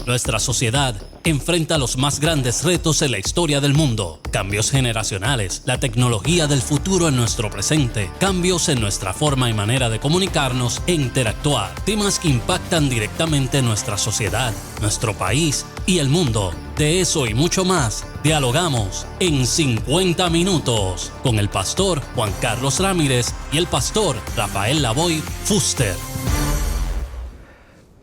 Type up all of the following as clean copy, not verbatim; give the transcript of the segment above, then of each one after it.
Nuestra sociedad enfrenta los más grandes retos en la historia del mundo. Cambios generacionales, la tecnología del futuro en nuestro presente, cambios en nuestra forma y manera de comunicarnos e interactuar, temas que impactan directamente nuestra sociedad, nuestro país y el mundo. De eso y mucho más, dialogamos en 50 minutos con el pastor Juan Carlos Ramírez y el pastor Rafael Lavoy Fuster.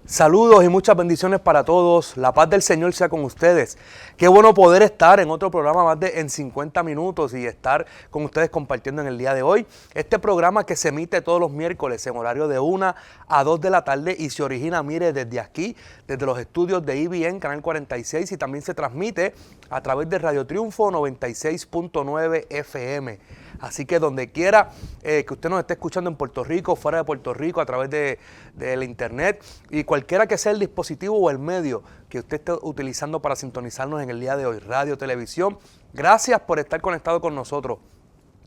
Saludos y muchas bendiciones para todos. La paz del Señor sea con ustedes. Qué bueno poder estar en otro programa más de En 50 Minutos y estar con ustedes compartiendo en el día de hoy. Este programa que se emite todos los miércoles en horario de 1 a 2 de la tarde y se origina, mire, desde aquí, desde los estudios de EBN, Canal 46, y también se transmite a través de Radio Triunfo 96.9 FM. Así que donde quiera que usted nos esté escuchando en Puerto Rico, fuera de Puerto Rico, a través de la internet y cualquiera que sea el dispositivo o el medio que usted esté utilizando para sintonizarnos en el día de hoy, radio, televisión, gracias por estar conectado con nosotros.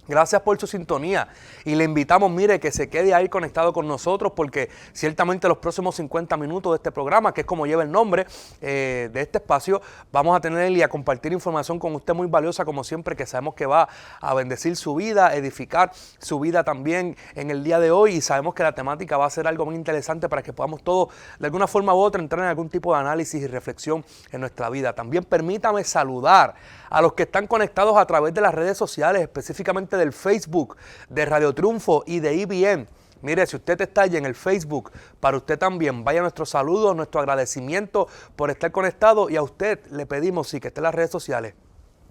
Gracias por su sintonía y le invitamos, mire, que se quede ahí conectado con nosotros porque ciertamente los próximos 50 minutos de este programa, que es como lleva el nombre de este espacio, vamos a tener y a compartir información con usted muy valiosa como siempre, que sabemos que va a bendecir su vida, edificar su vida también en el día de hoy, y sabemos que la temática va a ser algo muy interesante para que podamos todos de alguna forma u otra entrar en algún tipo de análisis y reflexión en nuestra vida. También permítame saludar a los que están conectados a través de las redes sociales, específicamente del Facebook, de Radio Triunfo y de EBN. Mire, si usted está allí en el Facebook, para usted también, vaya nuestro saludo, nuestro agradecimiento por estar conectado, y a usted le pedimos, sí, que esté en las redes sociales.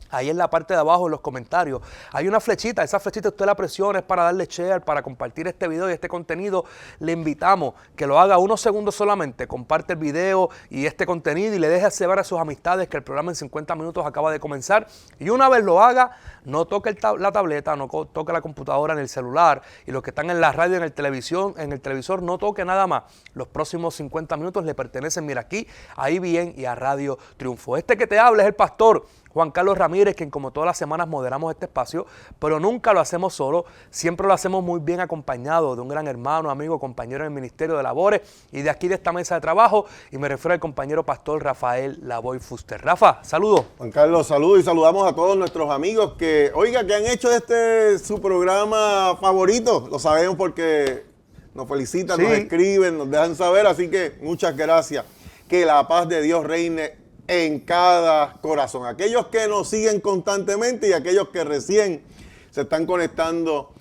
Ahí en la parte de abajo, en los comentarios, hay una flechita. Esa flechita usted la presiona, es para darle share, para compartir este video y este contenido. Le invitamos que lo haga unos segundos solamente, comparte el video y este contenido y le deje saber a sus amistades que el programa en 50 minutos acaba de comenzar. Y una vez lo haga, no toque la tableta, no toque la computadora, en el celular, y los que están en la radio, en el televisor, no toque nada más. Los próximos 50 minutos le pertenecen, mira, aquí, a EBN y a Radio Triunfo. Este que te habla es el pastor Juan Carlos Ramírez, quien como todas las semanas moderamos este espacio, pero nunca lo hacemos solo, siempre lo hacemos muy bien acompañado de un gran hermano, amigo, compañero en el Ministerio de Labores y de aquí de esta mesa de trabajo, y me refiero al compañero pastor Rafael Lavoy Fuster. Rafa, saludos. Juan Carlos, saludos, y saludamos a todos nuestros amigos que han hecho este su programa favorito. Lo sabemos porque nos felicitan, sí, nos escriben, nos dejan saber, así que muchas gracias. Que la paz de Dios reine en cada corazón. Aquellos que nos siguen constantemente y aquellos que recién se están conectando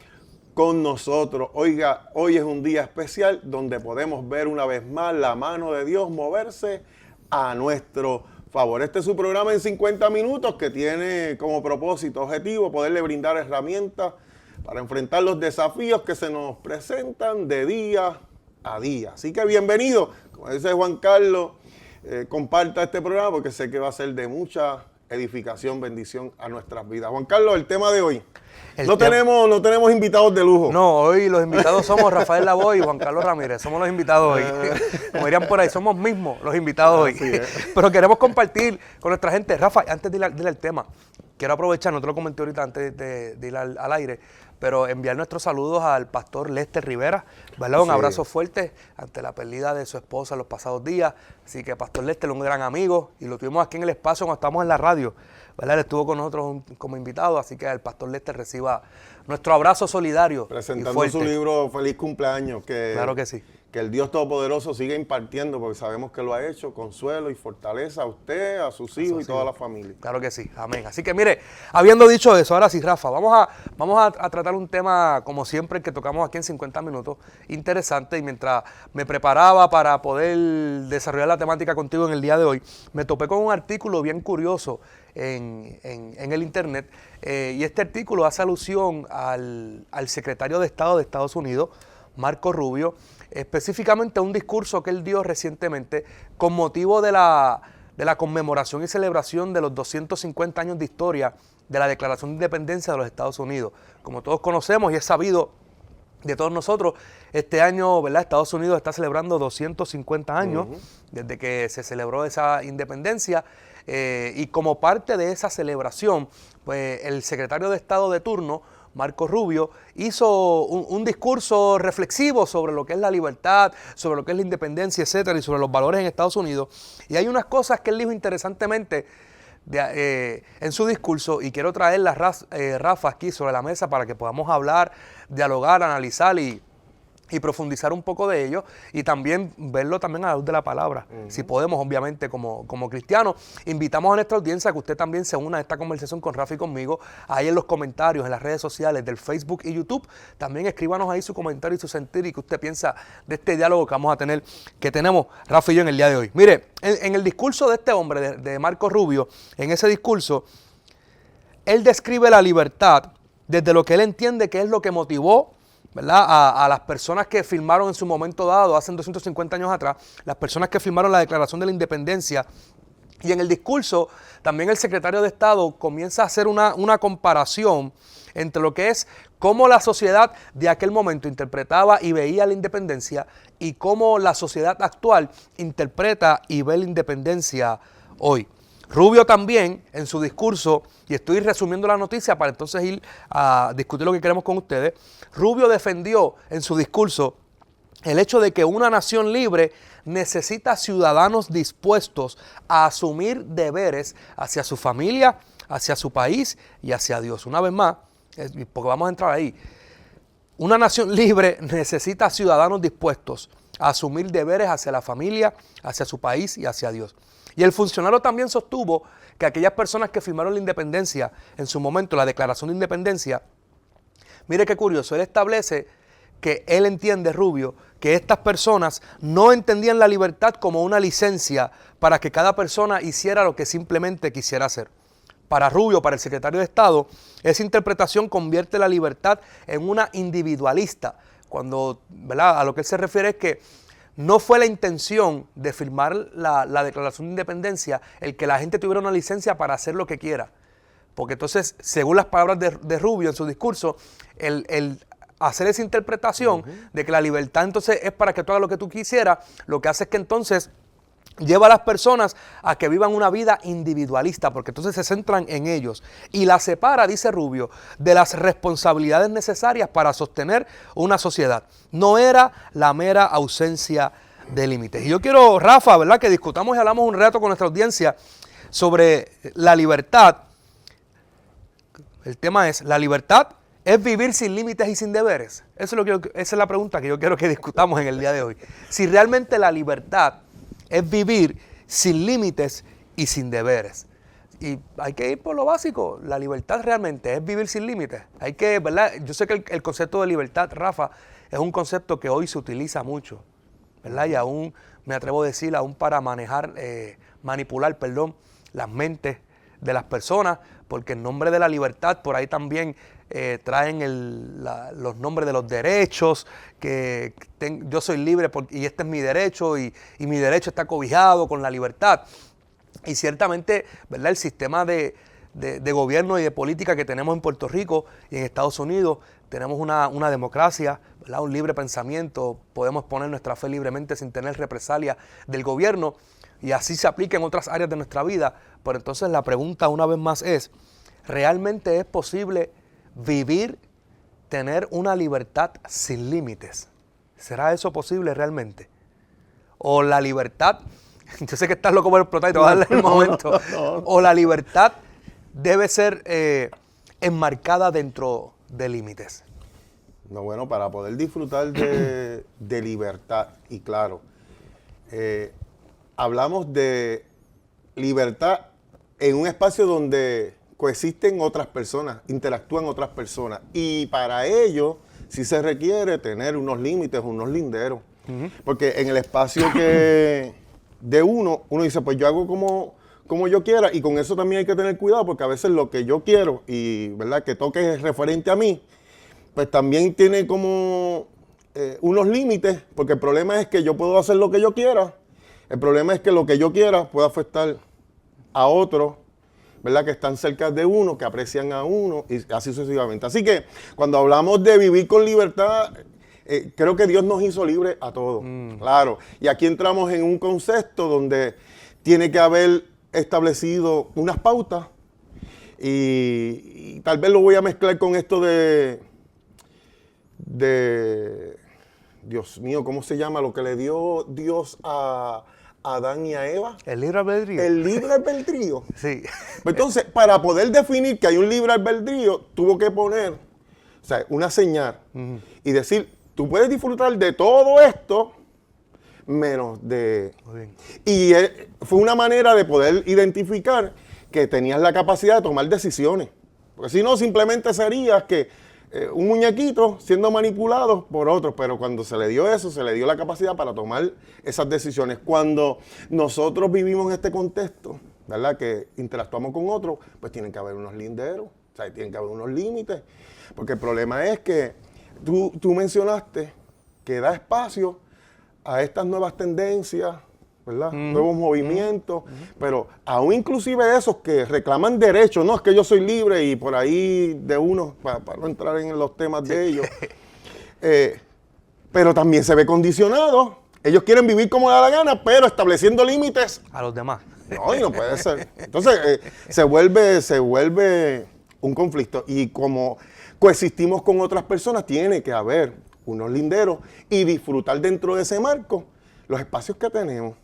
con nosotros. Oiga, hoy es un día especial donde podemos ver una vez más la mano de Dios moverse a nuestro favor. Este es su programa en 50 minutos que tiene como propósito, objetivo, poderle brindar herramientas para enfrentar los desafíos que se nos presentan de día a día. Así que bienvenido, como dice Juan Carlos, comparta este programa porque sé que va a ser de mucha edificación, bendición a nuestras vidas. Juan Carlos, el tema de hoy. No tenemos invitados de lujo. No, hoy los invitados somos Rafael Lavoy y Juan Carlos Ramírez. Somos los invitados hoy. Como dirían por ahí, somos mismos los invitados hoy. Pero queremos compartir con nuestra gente. Rafa, antes de ir al tema, quiero aprovechar, no te lo comenté ahorita antes de ir al aire, pero enviar nuestros saludos al pastor Lester Rivera, ¿verdad? Un abrazo fuerte ante la pérdida de su esposa en los pasados días. Así que pastor Lester, un gran amigo, y lo tuvimos aquí en el espacio cuando estábamos en la radio, ¿verdad? Él estuvo con nosotros como invitado, así que el pastor Lester reciba nuestro abrazo solidario. Presentando su libro Feliz Cumpleaños. Claro que sí. Que el Dios Todopoderoso siga impartiendo, porque sabemos que lo ha hecho, consuelo y fortaleza a usted, a sus hijos y toda la familia. Claro que sí, amén. Así que mire, habiendo dicho eso, ahora sí, Rafa, vamos a tratar un tema, como siempre, que tocamos aquí en 50 minutos, interesante, y mientras me preparaba para poder desarrollar la temática contigo en el día de hoy, me topé con un artículo bien curioso en el internet, y este artículo hace alusión al secretario de Estado de Estados Unidos, Marco Rubio, específicamente un discurso que él dio recientemente con motivo de la conmemoración y celebración de los 250 años de historia de la Declaración de Independencia de los Estados Unidos. Como todos conocemos y es sabido de todos nosotros, este año, ¿verdad?, Estados Unidos está celebrando 250 años desde que se celebró esa independencia, y como parte de esa celebración, pues el secretario de Estado de turno Marco Rubio, hizo un discurso reflexivo sobre lo que es la libertad, sobre lo que es la independencia, etcétera, y sobre los valores en Estados Unidos. Y hay unas cosas que él dijo interesantemente en su discurso, y quiero traerlas, Rafa, aquí sobre la mesa para que podamos hablar, dialogar, analizar y profundizar un poco de ello, y también verlo también a la luz de la palabra. Si podemos, obviamente, como cristianos. Invitamos a nuestra audiencia a que usted también se una a esta conversación con Rafa y conmigo, ahí en los comentarios, en las redes sociales del Facebook y YouTube. También escríbanos ahí su comentario y su sentir, y que usted piensa de este diálogo que vamos a tener, que tenemos Rafa y yo en el día de hoy. Mire, en el discurso de este hombre, de Marco Rubio, en ese discurso, él describe la libertad desde lo que él entiende que es lo que motivó, ¿verdad?, a las personas que firmaron en su momento dado, hace 250 años atrás, las personas que firmaron la Declaración de la Independencia. Y en el discurso también el secretario de Estado comienza a hacer una comparación entre lo que es cómo la sociedad de aquel momento interpretaba y veía la independencia y cómo la sociedad actual interpreta y ve la independencia hoy. Rubio también en su discurso, y estoy resumiendo la noticia para entonces ir a discutir lo que queremos con ustedes, Rubio defendió en su discurso el hecho de que una nación libre necesita ciudadanos dispuestos a asumir deberes hacia su familia, hacia su país y hacia Dios. Una vez más, porque vamos a entrar ahí, una nación libre necesita ciudadanos dispuestos a asumir deberes hacia la familia, hacia su país y hacia Dios. Y el funcionario también sostuvo que aquellas personas que firmaron la independencia, en su momento la Declaración de Independencia, mire qué curioso, él establece que él entiende, Rubio, que estas personas no entendían la libertad como una licencia para que cada persona hiciera lo que simplemente quisiera hacer. Para Rubio, para el secretario de Estado, esa interpretación convierte la libertad en una individualista, cuando, ¿verdad?, a lo que él se refiere es que no fue la intención de firmar la Declaración de Independencia el que la gente tuviera una licencia para hacer lo que quiera. Porque entonces, según las palabras de Rubio en su discurso, el hacer esa interpretación de que la libertad entonces es para que tú hagas lo que tú quisieras, lo que hace es que entonces lleva a las personas a que vivan una vida individualista, porque entonces se centran en ellos y la separa, dice Rubio, de las responsabilidades necesarias para sostener una sociedad. No era la mera ausencia de límites. Y yo quiero, Rafa, ¿verdad?, que discutamos y hablamos un rato con nuestra audiencia sobre la libertad. El tema es, ¿la libertad es vivir sin límites y sin deberes? Esa es la pregunta que yo quiero que discutamos en el día de hoy. Si realmente la libertad es vivir sin límites y sin deberes. Y hay que ir por lo básico. La libertad realmente es vivir sin límites. Hay que, ¿verdad? Yo sé que el concepto de libertad, Rafa, es un concepto que hoy se utiliza mucho, ¿verdad? Y aún, me atrevo a decir, aún para manipular las mentes de las personas, porque en nombre de la libertad, por ahí también traen los nombres de los derechos, yo soy libre y este es mi derecho y mi derecho está cobijado con la libertad. Y ciertamente, ¿verdad?, el sistema de gobierno y de política que tenemos en Puerto Rico y en Estados Unidos, tenemos una democracia, ¿verdad?, un libre pensamiento, podemos poner nuestra fe libremente sin tener represalia del gobierno, y así se aplica en otras áreas de nuestra vida. Pero entonces la pregunta una vez más es, ¿realmente es posible vivir, tener una libertad sin límites? ¿Será eso posible realmente? O la libertad, yo sé que estás loco por explotar y te voy a darle el momento, o la libertad debe ser enmarcada dentro de límites. No, bueno, para poder disfrutar de libertad, y claro, hablamos de libertad en un espacio donde coexisten otras personas, interactúan otras personas, y para ello sí se requiere tener unos límites, unos linderos, porque en el espacio de uno dice, pues yo hago como yo quiera, y con eso también hay que tener cuidado, porque a veces lo que yo quiero y, ¿verdad?, que toque referente a mí, pues también tiene como unos límites, porque el problema es que yo puedo hacer lo que yo quiera, el problema es que lo que yo quiera puede afectar a otros, ¿verdad?, que están cerca de uno, que aprecian a uno, y así sucesivamente. Así que cuando hablamos de vivir con libertad, creo que Dios nos hizo libres a todos, claro. Y aquí entramos en un concepto donde tiene que haber establecido unas pautas Y tal vez lo voy a mezclar con esto de Dios mío, ¿cómo se llama? Lo que le dio Dios a Adán y a Eva. El libre albedrío. El libre albedrío. Sí. Entonces, para poder definir que hay un libre albedrío, tuvo que poner, o sea, una señal y decir, tú puedes disfrutar de todo esto, menos de... Muy bien. Y fue una manera de poder identificar que tenías la capacidad de tomar decisiones. Porque si no, simplemente serías que un muñequito siendo manipulado por otros, pero cuando se le dio eso, se le dio la capacidad para tomar esas decisiones. Cuando nosotros vivimos en este contexto, ¿verdad?, que interactuamos con otros, pues tienen que haber unos linderos, o sea, tienen que haber unos límites, porque el problema es que tú mencionaste que da espacio a estas nuevas tendencias, ¿verdad? Nuevos movimientos, pero aún inclusive esos que reclaman derechos, no es que yo soy libre y por ahí de uno, para no entrar en los temas de ellos, pero también se ve condicionado. Ellos quieren vivir como le da la gana, pero estableciendo límites A los demás. no, y no puede ser. Entonces, se vuelve un conflicto. Y como coexistimos con otras personas, tiene que haber unos linderos y disfrutar dentro de ese marco los espacios que tenemos.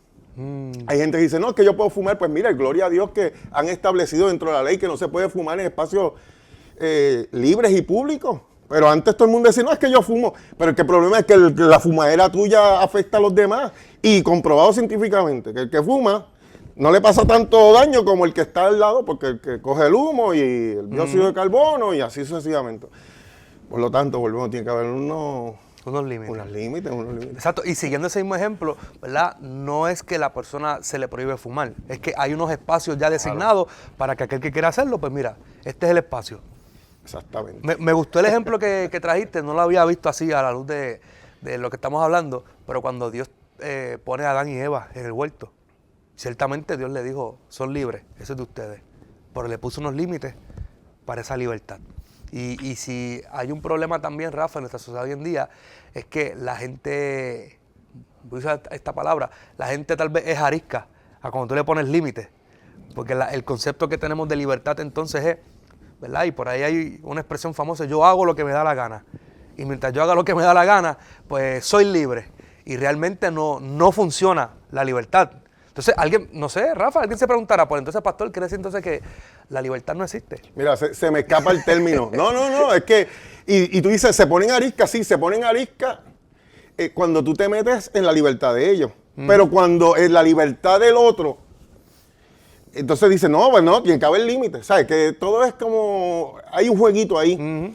Hay gente que dice, no, es que yo puedo fumar. Pues mira, gloria a Dios que han establecido dentro de la ley que no se puede fumar en espacios libres y públicos. Pero antes todo el mundo decía, no, es que yo fumo. Pero el problema es que la fumadera tuya afecta a los demás. Y comprobado científicamente que el que fuma no le pasa tanto daño como el que está al lado, porque el que coge el humo y el dióxido de carbono y así sucesivamente. Por lo tanto, volvemos, tiene que haber unos límites. Exacto, y siguiendo ese mismo ejemplo, ¿verdad? No es que la persona se le prohíbe fumar, es que hay unos espacios ya designados para que aquel que quiera hacerlo, pues mira, este es el espacio. Exactamente. Me gustó el ejemplo que trajiste, no lo había visto así a la luz de lo que estamos hablando, pero cuando Dios pone a Adán y Eva en el huerto, ciertamente Dios le dijo, son libres, eso es de ustedes, pero le puso unos límites para esa libertad. Y si hay un problema también, Rafa, en nuestra sociedad hoy en día, es que la gente, voy a usar esta palabra, la gente tal vez es arisca a cuando tú le pones límites, porque el concepto que tenemos de libertad entonces es, ¿verdad? Y por ahí hay una expresión famosa, yo hago lo que me da la gana, y mientras yo haga lo que me da la gana, pues soy libre, y realmente no funciona la libertad. Entonces, alguien, no sé, Rafa, alguien se preguntará, pues entonces, pastor, ¿quiere decir entonces que la libertad no existe? Mira, se me escapa el término. No, es que, y tú dices, se ponen arisca, sí, se ponen arisca cuando tú te metes en la libertad de ellos. Pero cuando en la libertad del otro, entonces dice, no, pues no, tiene que haber límites, ¿sabes? Que todo es como, hay un jueguito ahí.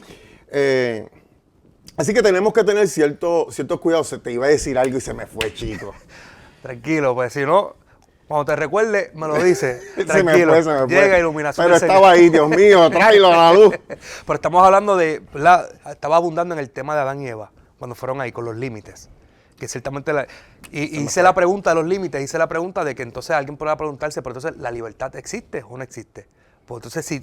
Así que tenemos que tener ciertos cuidados. Te iba a decir algo y se me fue, chico. Tranquilo, pues si no, cuando te recuerde, me lo dices. Tranquilo, se me fue. Llega iluminación. Pero estaba ahí, Dios mío, tráelo a la luz. Pero estamos hablando de, ¿verdad? Estaba abundando en el tema de Adán y Eva, cuando fueron ahí con los límites. Que ciertamente, hice la pregunta de los límites, hice la pregunta de que entonces alguien podrá preguntarse, pero entonces, ¿la libertad existe o no existe? Pues entonces,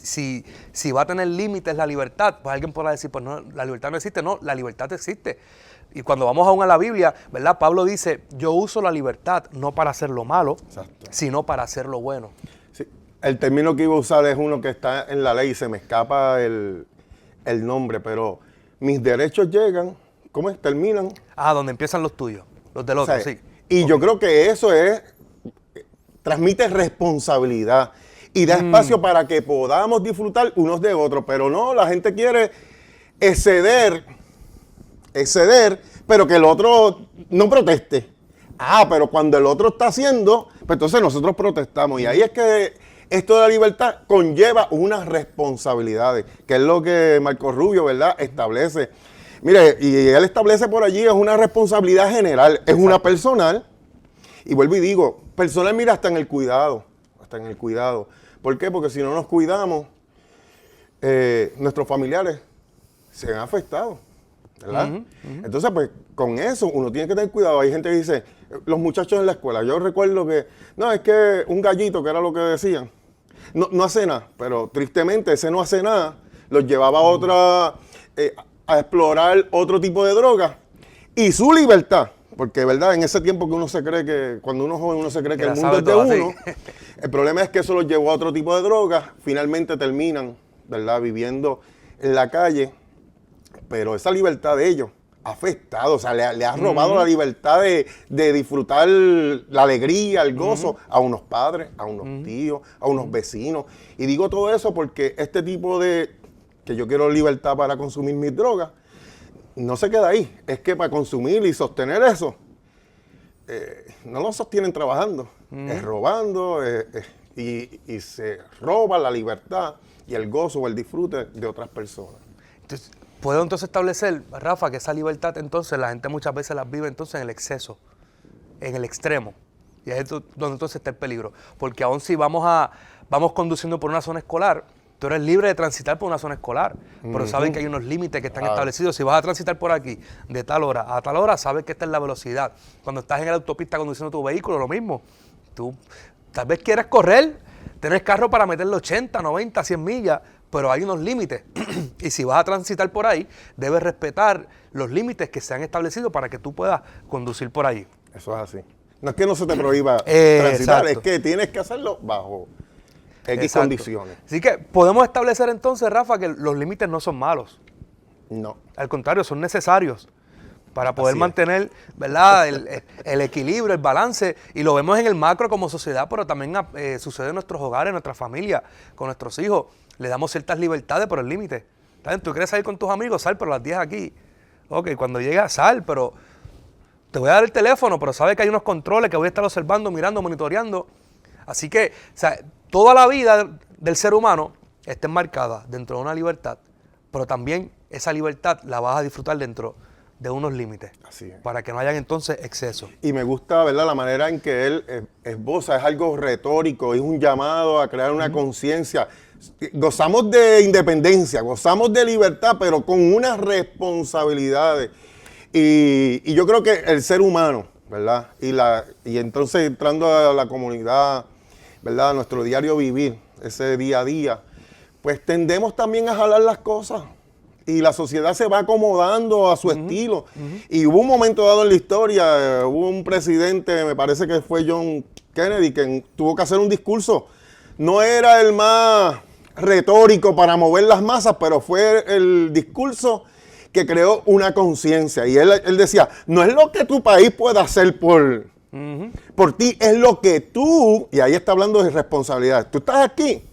si va a tener límites la libertad, pues alguien podrá decir, pues no, la libertad no existe. No, la libertad existe. Y cuando vamos aún a la Biblia, ¿verdad? Pablo dice, yo uso la libertad no para hacer lo malo, Exacto, sino para hacer lo bueno. Sí. El término que iba a usar es uno que está en la ley, se me escapa el nombre, pero mis derechos llegan, ¿cómo es? Terminan. Donde empiezan los tuyos, los del otro, sí. Y yo creo que eso transmite responsabilidad y da espacio para que podamos disfrutar unos de otros, pero no, la gente quiere exceder, pero que el otro no proteste. Pero cuando el otro está haciendo, pues entonces nosotros protestamos. Y ahí es que esto de la libertad conlleva unas responsabilidades, que es lo que Marco Rubio, ¿verdad?, establece. Mire, y él establece por allí, es una responsabilidad general, es una personal. Y vuelvo y digo, personal, mira, hasta en el cuidado. ¿Por qué? Porque si no nos cuidamos, nuestros familiares se ven afectados, ¿verdad? Entonces, pues, con eso uno tiene que tener cuidado. Hay gente que dice, los muchachos en la escuela, yo recuerdo que, no, es que un gallito, que era lo que decían, no hace nada, pero tristemente ese no hace nada, los llevaba a explorar otro tipo de droga y su libertad, porque, ¿verdad? En ese tiempo que uno se cree que, cuando uno es joven, uno se cree que el mundo es de uno, El problema es que eso los llevó a otro tipo de drogas, finalmente terminan, ¿verdad?, viviendo en la calle, pero esa libertad de ellos ha afectado, o sea, le ha robado la libertad de disfrutar la alegría, el gozo a unos padres, a unos tíos, a unos vecinos. Y digo todo eso porque este tipo de, que yo quiero libertad para consumir mis drogas, no se queda ahí. Es que para consumir y sostener eso, no lo sostienen trabajando, es robando y se roba la libertad y el gozo o el disfrute de otras personas. Entonces, puedo entonces establecer, Rafa, que esa libertad entonces la gente muchas veces la vive entonces en el exceso, en el extremo. Y ahí es donde entonces está el peligro. Porque aún si vamos conduciendo por una zona escolar, tú eres libre de transitar por una zona escolar, pero sabes que hay unos límites que están establecidos. Si vas a transitar por aquí de tal hora a tal hora, sabes que esta es la velocidad. Cuando estás en la autopista conduciendo tu vehículo, lo mismo. Tú tal vez quieres correr, tienes carro para meterle 80, 90, 100 millas, pero hay unos límites. Y si vas a transitar por ahí, debes respetar los límites que se han establecido para que tú puedas conducir por ahí. Eso es así. No es que no se te prohíba transitar, exacto. es que tienes que hacerlo bajo X condiciones. Así que podemos establecer entonces, Rafa, que los límites no son malos. No. Al contrario, son necesarios para poder mantener, ¿verdad?, el equilibrio, el balance. Y lo vemos en el macro como sociedad, pero también sucede en nuestros hogares, en nuestra familia, con nuestros hijos. Le damos ciertas libertades, pero el límite. Tú quieres salir con tus amigos, sal, pero a las 10 aquí. Ok, cuando llegas, sal, pero te voy a dar el teléfono, pero sabes que hay unos controles que voy a estar observando, mirando, monitoreando. Así que, o sea, toda la vida del ser humano está enmarcada dentro de una libertad, pero también esa libertad la vas a disfrutar dentro de unos límites. Así es. Para que no hayan entonces excesos. Y me gusta, ¿verdad?, la manera en que él esboza, es algo retórico, es un llamado a crear una conciencia. Gozamos de independencia, gozamos de libertad, pero con unas responsabilidades. Y yo creo que el ser humano, ¿verdad? Y entonces entrando a la comunidad, ¿verdad?, a nuestro diario vivir, ese día a día, pues tendemos también a jalar las cosas. Y la sociedad se va acomodando a su estilo. Y hubo un momento dado en la historia, hubo un presidente, me parece que fue John Kennedy, que tuvo que hacer un discurso. No era el más retórico para mover las masas, pero fue el discurso que creó una conciencia. Y él decía, no es lo que tu país pueda hacer por ti, es lo que tú, y ahí está hablando de responsabilidades. Tú estás aquí,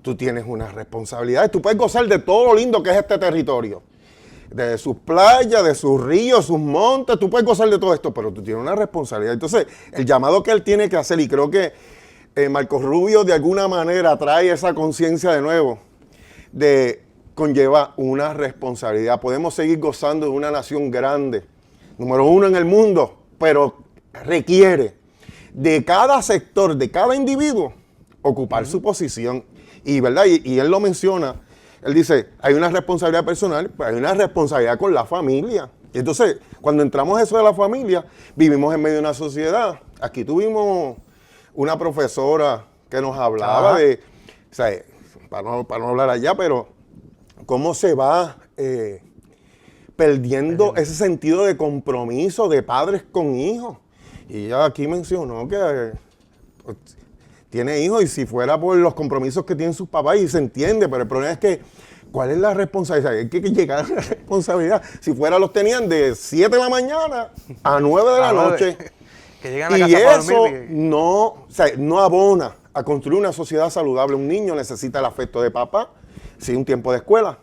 tú tienes unas responsabilidades, tú puedes gozar de todo lo lindo que es este territorio, de sus playas, de sus ríos, sus montes, tú puedes gozar de todo esto, pero tú tienes una responsabilidad. Entonces, el llamado que él tiene que hacer, y creo que Marcos Rubio de alguna manera trae esa conciencia de nuevo, de conlleva una responsabilidad. Podemos seguir gozando de una nación grande, número 1 en el mundo, pero requiere de cada sector, de cada individuo, ocupar su posición. Y, ¿verdad? Y él lo menciona, él dice, hay una responsabilidad personal, pero hay una responsabilidad con la familia. Y entonces, cuando entramos a eso de la familia, vivimos en medio de una sociedad. Aquí tuvimos una profesora que nos hablaba de, o sea, para no hablar allá, pero cómo se va perdiendo ese sentido de compromiso de padres con hijos. Y ella aquí mencionó que tiene hijos y si fuera por los compromisos que tienen sus papás y se entiende, pero el problema es que ¿cuál es la responsabilidad? Hay que llegar a la responsabilidad. Si fuera los tenían de 7 de la mañana a 9 de la noche. Que llegan a y casa eso para dormir. no abona a construir una sociedad saludable. Un niño necesita el afecto de papá, sí, un tiempo de escuela,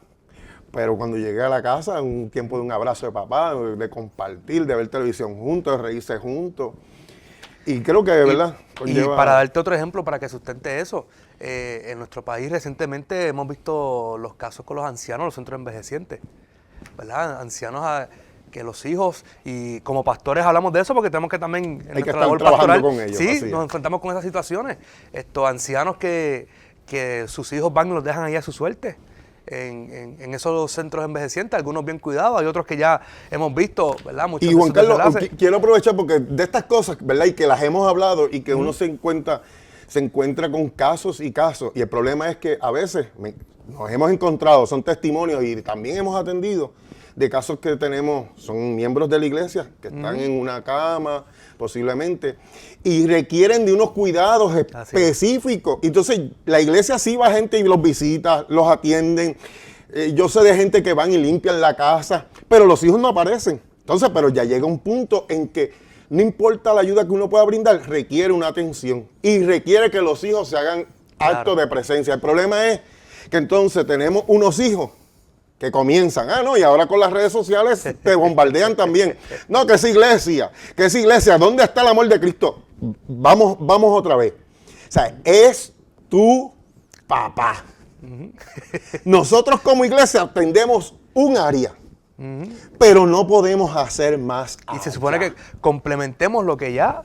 pero cuando llegue a la casa, un tiempo de un abrazo de papá, de compartir, de ver televisión juntos, de reírse juntos. Y creo que, ¿verdad? Y para darte otro ejemplo, para que sustente eso, en nuestro país recientemente hemos visto los casos con los ancianos, los centros envejecientes, ¿verdad? Ancianos que los hijos, y como pastores hablamos de eso porque tenemos que también en nuestra labor pastoral, con ellos, sí, nos enfrentamos con esas situaciones. Estos ancianos que sus hijos van y los dejan ahí a su suerte. En esos centros envejecientes, algunos bien cuidados, hay otros que ya hemos visto, ¿verdad? Muchos y Juan Carlos, quiero aprovechar porque de estas cosas, ¿verdad? Y que las hemos hablado y que uno se encuentra con casos y casos. Y el problema es que a veces nos hemos encontrado, son testimonios y también hemos atendido de casos que tenemos, son miembros de la iglesia que están en una cama, posiblemente, y requieren de unos cuidados específicos. Entonces, la iglesia sí va gente y los visita, los atienden. Yo sé de gente que van y limpian la casa, pero los hijos no aparecen. Entonces, pero ya llega un punto en que no importa la ayuda que uno pueda brindar, requiere una atención y requiere que los hijos se hagan acto de presencia. El problema es que entonces tenemos unos hijos que comienzan, y ahora con las redes sociales te bombardean también. No, que es iglesia, ¿dónde está el amor de Cristo? Vamos otra vez. O sea, es tu papá. Nosotros como iglesia atendemos un área, pero no podemos hacer más. Y se supone que complementemos lo que ya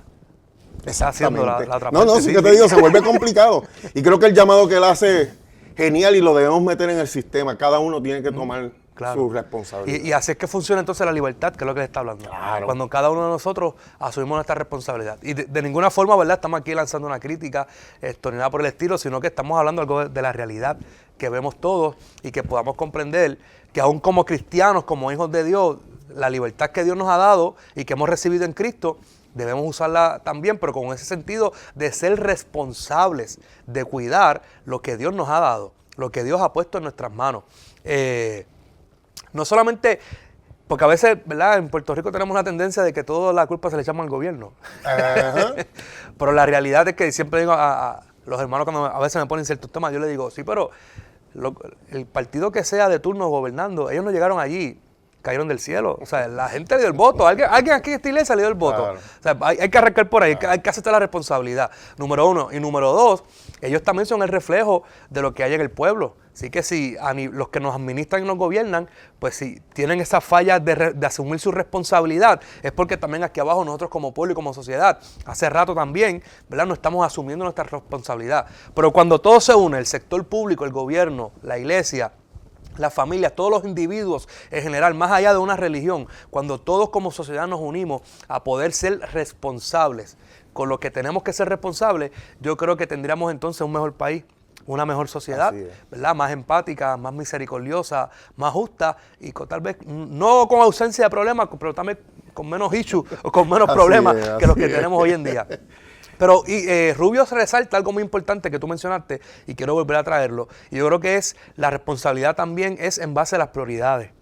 está haciendo la otra parte. No, sí que te digo, se vuelve complicado. Y creo que el llamado que él hace genial y lo debemos meter en el sistema. Cada uno tiene que tomar su responsabilidad. Y así es que funciona entonces la libertad, que es lo que le está hablando. Claro. Cuando cada uno de nosotros asumimos nuestra responsabilidad. Y de ninguna forma, ¿verdad?, estamos aquí lanzando una crítica, ni nada por el estilo, sino que estamos hablando algo de la realidad que vemos todos y que podamos comprender que aún como cristianos, como hijos de Dios, la libertad que Dios nos ha dado y que hemos recibido en Cristo, debemos usarla también, pero con ese sentido de ser responsables, de cuidar lo que Dios nos ha dado, lo que Dios ha puesto en nuestras manos. No solamente, porque a veces, ¿verdad?, en Puerto Rico tenemos una tendencia de que toda la culpa se le llama al gobierno. Pero la realidad es que siempre digo a los hermanos cuando a veces me ponen ciertos temas, yo les digo, sí, pero el partido que sea de turno gobernando, ellos no llegaron allí, cayeron del cielo. O sea, la gente le dio el voto. Alguien aquí en esta iglesia le dio el voto. Claro. O sea, hay que arrancar por ahí, hay que aceptar la responsabilidad. Número uno. Y número dos, ellos también son el reflejo de lo que hay en el pueblo. Así que si los que nos administran y nos gobiernan, pues si tienen esa falla de asumir su responsabilidad, es porque también aquí abajo nosotros como pueblo y como sociedad, hace rato también, ¿verdad?, no estamos asumiendo nuestra responsabilidad. Pero cuando todo se une, el sector público, el gobierno, la iglesia, las familias, todos los individuos en general, más allá de una religión, cuando todos como sociedad nos unimos a poder ser responsables con lo que tenemos que ser responsables, yo creo que tendríamos entonces un mejor país, una mejor sociedad, ¿verdad?, más empática, más misericordiosa, más justa y tal vez no con ausencia de problemas, pero también con menos issues o con menos problemas que los que tenemos hoy en día. Pero Rubio resalta algo muy importante que tú mencionaste y quiero volver a traerlo. Y yo creo que es la responsabilidad también es en base a las prioridades.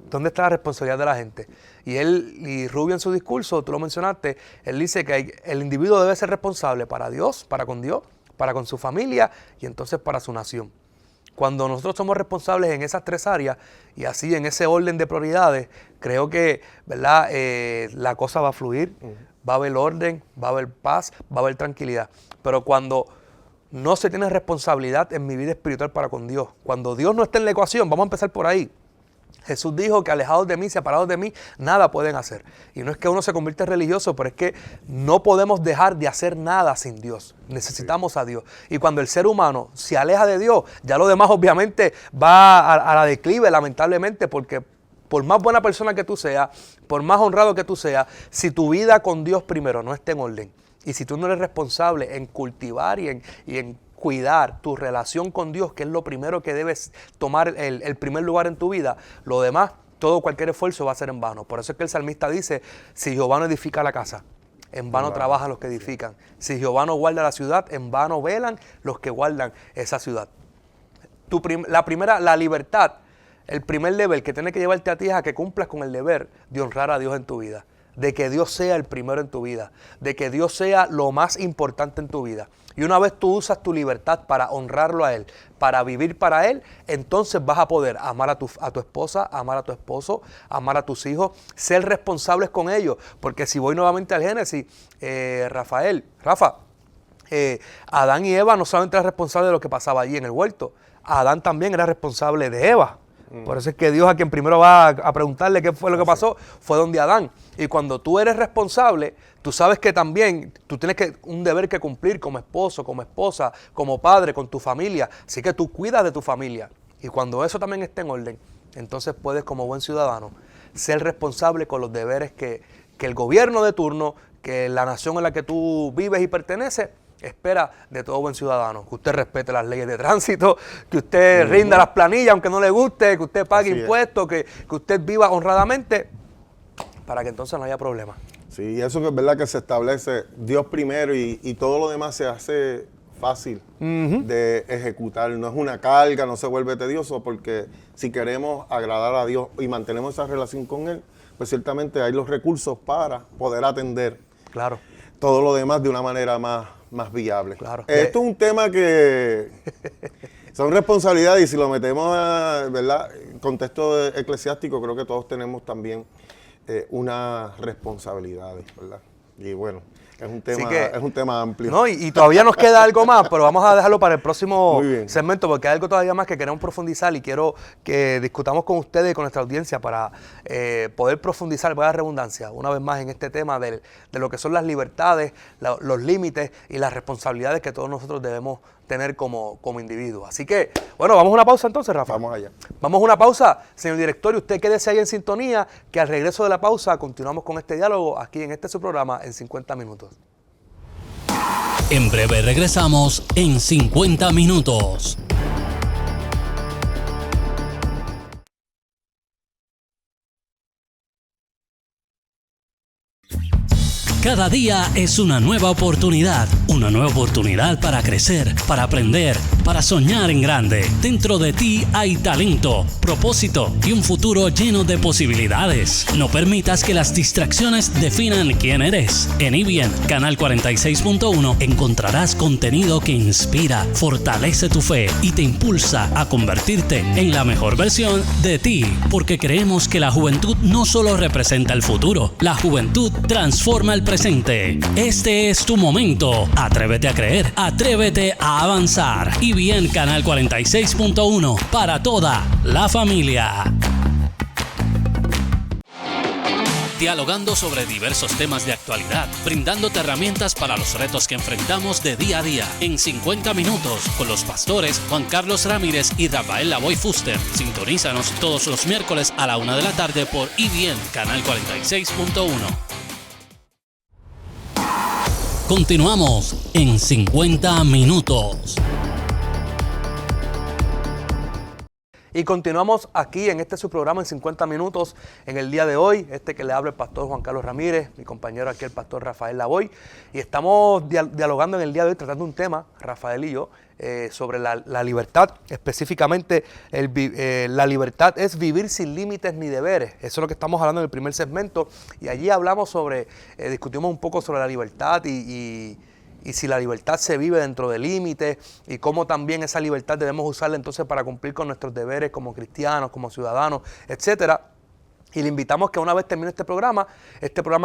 ¿Dónde está la responsabilidad de la gente? Y Rubio en su discurso, tú lo mencionaste, él dice que el individuo debe ser responsable para Dios, para con su familia y entonces para su nación. Cuando nosotros somos responsables en esas tres áreas y así en ese orden de prioridades, creo que, ¿verdad?, la cosa va a fluir. Va a haber orden, va a haber paz, va a haber tranquilidad. Pero cuando no se tiene responsabilidad en mi vida espiritual para con Dios, cuando Dios no está en la ecuación, vamos a empezar por ahí. Jesús dijo que alejados de mí, separados de mí, nada pueden hacer. Y no es que uno se convierta en religioso, pero es que no podemos dejar de hacer nada sin Dios. Necesitamos a Dios. Y cuando el ser humano se aleja de Dios, ya lo demás obviamente va a la declive, lamentablemente, porque por más buena persona que tú seas, por más honrado que tú seas, si tu vida con Dios primero no está en orden, y si tú no eres responsable en cultivar y en cuidar tu relación con Dios, que es lo primero que debes tomar el primer lugar en tu vida, lo demás, cualquier esfuerzo va a ser en vano. Por eso es que el salmista dice, si Jehová no edifica la casa, en vano trabajan los que edifican. Si Jehová no guarda la ciudad, en vano velan los que guardan esa ciudad. La libertad, el primer deber que tiene que llevarte a ti es a que cumplas con el deber de honrar a Dios en tu vida, de que Dios sea el primero en tu vida, de que Dios sea lo más importante en tu vida. Y una vez tú usas tu libertad para honrarlo a Él, para vivir para Él, entonces vas a poder amar a tu esposa, amar a tu esposo, amar a tus hijos, ser responsables con ellos. Porque si voy nuevamente al Génesis, Rafa, Adán y Eva no solamente eran responsables de lo que pasaba allí en el huerto, Adán también era responsable de Eva. Por eso es que Dios a quien primero va a preguntarle qué fue lo que pasó, fue donde Adán. Y cuando tú eres responsable, tú sabes que también tú tienes un deber que cumplir como esposo, como esposa, como padre, con tu familia. Así que tú cuidas de tu familia. Y cuando eso también esté en orden, entonces puedes como buen ciudadano ser responsable con los deberes que el gobierno de turno, que la nación en la que tú vives y perteneces, espera de todo buen ciudadano, que usted respete las leyes de tránsito, que usted rinda las planillas aunque no le guste, que usted pague impuestos, que usted viva honradamente, para que entonces no haya problema. Sí, eso que es verdad que se establece Dios primero y todo lo demás se hace fácil de ejecutar. No es una carga, no se vuelve tedioso, porque si queremos agradar a Dios y mantenemos esa relación con Él, pues ciertamente hay los recursos para poder atender todo lo demás de una manera más viable. Claro. Esto es un tema que son responsabilidades y si lo metemos ¿verdad? En contexto eclesiástico, creo que todos tenemos también unas responsabilidades, ¿verdad? Y bueno, es un tema amplio. No, y todavía nos queda algo más, pero vamos a dejarlo para el próximo segmento, porque hay algo todavía más que queremos profundizar y quiero que discutamos con ustedes y con nuestra audiencia para poder profundizar, voy a dar redundancia, una vez más en este tema de lo que son las libertades, los límites y las responsabilidades que todos nosotros debemos tener como individuos. Así que, bueno, vamos a una pausa entonces, Rafa. Vamos allá. Vamos a una pausa. Señor director, y usted quédese ahí en sintonía, que al regreso de la pausa continuamos con este diálogo aquí en su programa en 50 minutos. En breve regresamos en 50 minutos. Cada día es una nueva oportunidad para crecer, para aprender, para soñar en grande. Dentro de ti hay talento, propósito y un futuro lleno de posibilidades. No permitas que las distracciones definan quién eres. En IBN, Canal 46.1, encontrarás contenido que inspira, fortalece tu fe y te impulsa a convertirte en la mejor versión de ti. Porque creemos que la juventud no solo representa el futuro, la juventud transforma el presente. Este es tu momento. Atrévete a creer, atrévete a avanzar. Y bien, Canal 46.1 para toda la familia. Dialogando sobre diversos temas de actualidad, brindándote herramientas para los retos que enfrentamos de día a día. En 50 minutos, con los pastores Juan Carlos Ramírez y Rafael Lavoy Fuster. Sintonízanos todos los miércoles a la 1 de la tarde por IBN, Canal 46.1. Continuamos en 50 minutos. Y continuamos aquí en su programa en 50 minutos en el día de hoy. Que le habla el pastor Juan Carlos Ramírez, mi compañero aquí el pastor Rafael Lavoy. Y estamos dialogando en el día de hoy, tratando un tema, Rafael y yo, sobre la libertad. Específicamente, la libertad es vivir sin límites ni deberes. Eso es lo que estamos hablando en el primer segmento. Y allí hablamos discutimos un poco sobre la libertad y si la libertad se vive dentro de límites y cómo también esa libertad debemos usarla entonces para cumplir con nuestros deberes como cristianos, como ciudadanos, etcétera. Y le invitamos que una vez termine este programa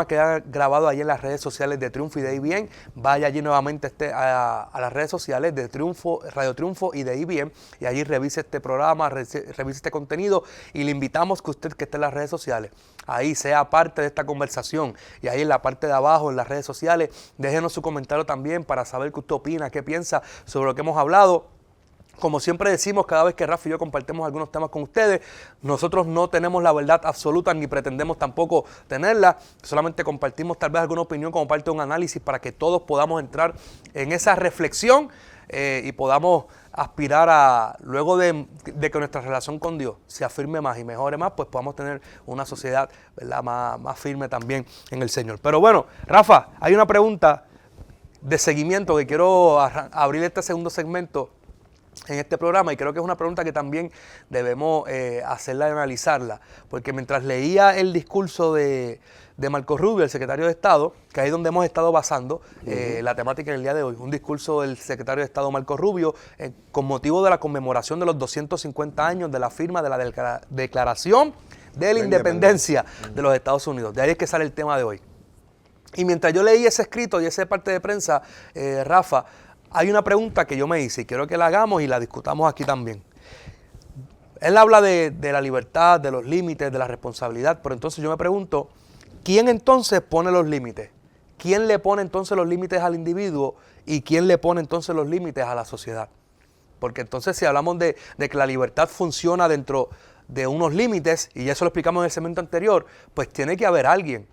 queda grabado allí en las redes sociales de Triunfo y de IBN. Vaya allí nuevamente a las redes sociales de Triunfo, Radio Triunfo y de IBN y allí revise este programa, revise este contenido y le invitamos que usted que esté en las redes sociales, ahí sea parte de esta conversación y ahí en la parte de abajo en las redes sociales déjenos su comentario también para saber qué usted opina, qué piensa sobre lo que hemos hablado. Como siempre decimos, cada vez que Rafa y yo compartimos algunos temas con ustedes, nosotros no tenemos la verdad absoluta ni pretendemos tampoco tenerla, solamente compartimos tal vez alguna opinión como parte de un análisis para que todos podamos entrar en esa reflexión y podamos aspirar a, luego de que nuestra relación con Dios se afirme más y mejore más, pues podamos tener una sociedad, ¿verdad?, más firme también en el Señor. Pero bueno, Rafa, hay una pregunta de seguimiento que quiero abrir este segundo segmento en este programa y creo que es una pregunta que también debemos hacerla y analizarla, porque mientras leía el discurso de Marco Rubio, el secretario de Estado, que ahí es donde hemos estado basando la temática en el día de hoy, un discurso del secretario de Estado Marco Rubio con motivo de la conmemoración de los 250 años de la firma de la Declaración de la Independencia de los Estados Unidos. De ahí es que sale el tema de hoy. Y mientras yo leí ese escrito y esa parte de prensa, Rafa, hay una pregunta que yo me hice y quiero que la hagamos y la discutamos aquí también. Él habla de la libertad, de los límites, de la responsabilidad, pero entonces yo me pregunto, ¿quién entonces pone los límites? ¿Quién le pone entonces los límites al individuo y quién le pone entonces los límites a la sociedad? Porque entonces si hablamos de que la libertad funciona dentro de unos límites, y eso lo explicamos en el segmento anterior, pues tiene que haber alguien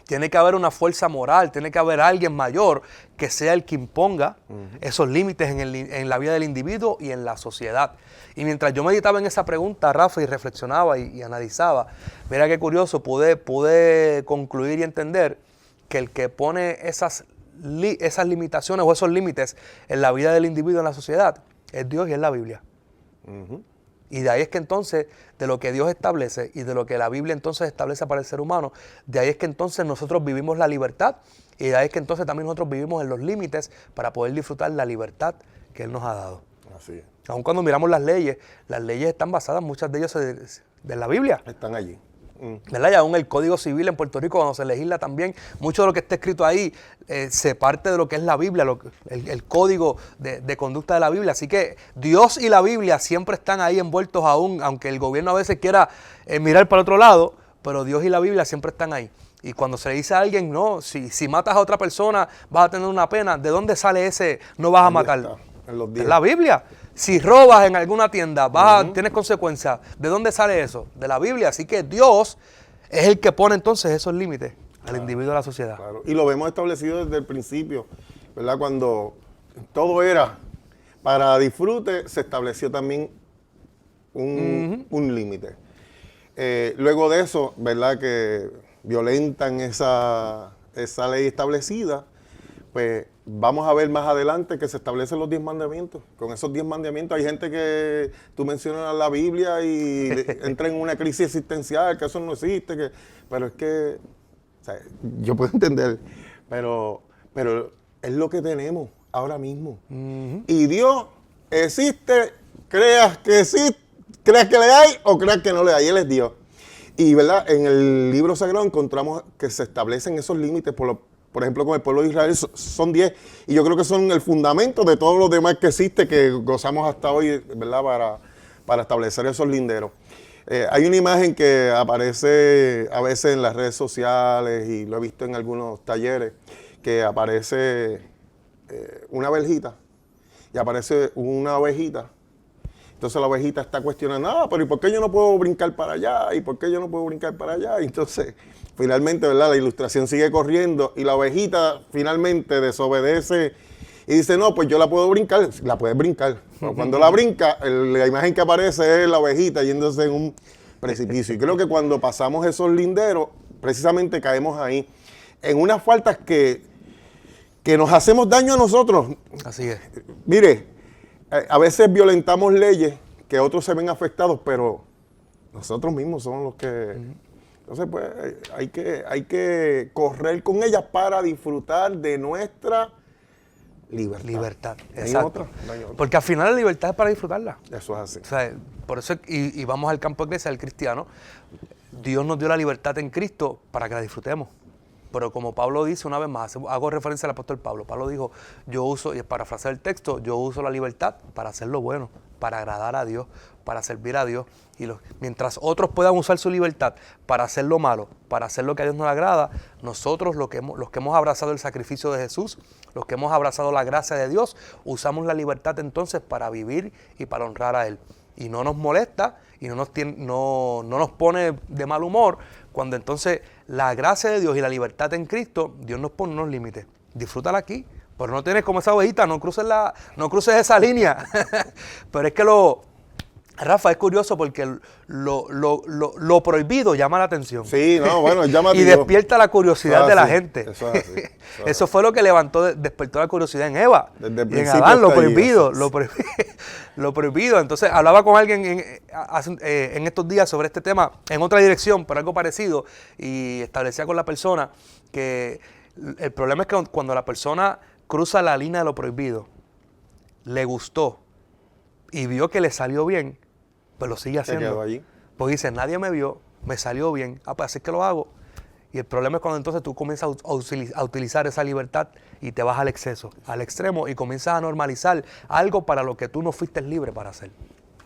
Tiene que haber una fuerza moral, tiene que haber alguien mayor que sea el que imponga esos límites en la vida del individuo y en la sociedad. Y mientras yo meditaba en esa pregunta, Rafa, y reflexionaba y analizaba, mira qué curioso, pude concluir y entender que el que pone esas limitaciones o esos límites en la vida del individuo en la sociedad es Dios y es la Biblia. Y de ahí es que entonces, de lo que Dios establece y de lo que la Biblia entonces establece para el ser humano, de ahí es que entonces nosotros vivimos la libertad y de ahí es que entonces también nosotros vivimos en los límites para poder disfrutar la libertad que Él nos ha dado. Así es. Aun cuando miramos las leyes están basadas, muchas de ellas de la Biblia. Están allí. ¿Verdad? Y aún el Código Civil en Puerto Rico, cuando se legisla también, mucho de lo que está escrito ahí se parte de lo que es la Biblia, el código de conducta de la Biblia. Así que Dios y la Biblia siempre están ahí envueltos aún, aunque el gobierno a veces quiera mirar para otro lado, pero Dios y la Biblia siempre están ahí. Y cuando se le dice a alguien, no, si matas a otra persona vas a tener una pena, ¿de dónde sale ese no vas a matar? En la Biblia. Si robas en alguna tienda, tienes consecuencias. ¿De dónde sale eso? De la Biblia. Así que Dios es el que pone entonces esos límites al individuo de la sociedad. Claro. Y lo vemos establecido desde el principio, ¿verdad? Cuando todo era para disfrute, se estableció también un límite. Luego de eso, ¿verdad? Que violentan esa ley establecida, pues vamos a ver más adelante que se establecen los 10 mandamientos. Con esos 10 mandamientos hay gente que tú mencionas la Biblia y entra en una crisis existencial, que eso no existe, pero es que, o sea, yo puedo entender, pero es lo que tenemos ahora mismo. Y Dios existe, creas que existe, creas que le hay o creas que no le hay, Él es Dios. Y, ¿verdad? En el libro sagrado encontramos que se establecen esos límites, por ejemplo, con el pueblo de Israel son 10, y yo creo que son el fundamento de todos los demás que existe, que gozamos hasta hoy, ¿verdad? Para establecer esos linderos. Hay una imagen que aparece a veces en las redes sociales, y lo he visto en algunos talleres, que aparece una verjita, y aparece una ovejita. Entonces la ovejita está cuestionando, pero ¿y por qué yo no puedo brincar para allá? ¿Y por qué yo no puedo brincar para allá? Y entonces, finalmente, ¿verdad? La ilustración sigue corriendo y la ovejita finalmente desobedece y dice, no, pues yo la puedo brincar. La puedes brincar. Pero cuando la brinca, la imagen que aparece es la ovejita yéndose en un precipicio. Y creo que cuando pasamos esos linderos, precisamente caemos ahí en unas faltas que nos hacemos daño a nosotros. Así es. Mire, a veces violentamos leyes que otros se ven afectados, pero nosotros mismos somos los que... Entonces, pues, hay que correr con ellas para disfrutar de nuestra libertad. Exacto. Porque al final la libertad es para disfrutarla. Eso es así. O sea, por eso, y vamos al campo de iglesia, al cristiano, Dios nos dio la libertad en Cristo para que la disfrutemos. Pero como Pablo dice una vez más, hago referencia al apóstol Pablo. Pablo dijo, yo uso, y para frasar el texto, yo uso la libertad para hacer lo bueno, para agradar a Dios, para servir a Dios. Y mientras otros puedan usar su libertad para hacer lo malo, para hacer lo que a Dios no le agrada, nosotros los que hemos abrazado el sacrificio de Jesús, los que hemos abrazado la gracia de Dios, usamos la libertad entonces para vivir y para honrar a Él. Y no nos molesta y no nos pone de mal humor cuando entonces la gracia de Dios y la libertad en Cristo, Dios nos pone unos límites. Disfrútala aquí, pero no tienes como esa ovejita, no cruces esa línea. Pero es que Rafa, es curioso porque lo prohibido llama la atención. Sí, no, bueno, es llamativo. Y despierta la curiosidad de la gente. Eso es así. Eso fue lo que despertó la curiosidad en Eva. Desde el y en principio Adán, lo prohibido. Entonces, hablaba con alguien en estos días sobre este tema, en otra dirección, pero algo parecido, y establecía con la persona que el problema es que cuando la persona cruza la línea de lo prohibido, le gustó y vio que le salió bien, pues lo sigue haciendo. Se quedó allí. Pues dice, nadie me vio, me salió bien, pues así es que lo hago. Y el problema es cuando entonces tú comienzas a utilizar esa libertad y te vas al exceso, al extremo, y comienzas a normalizar algo para lo que tú no fuiste libre para hacer.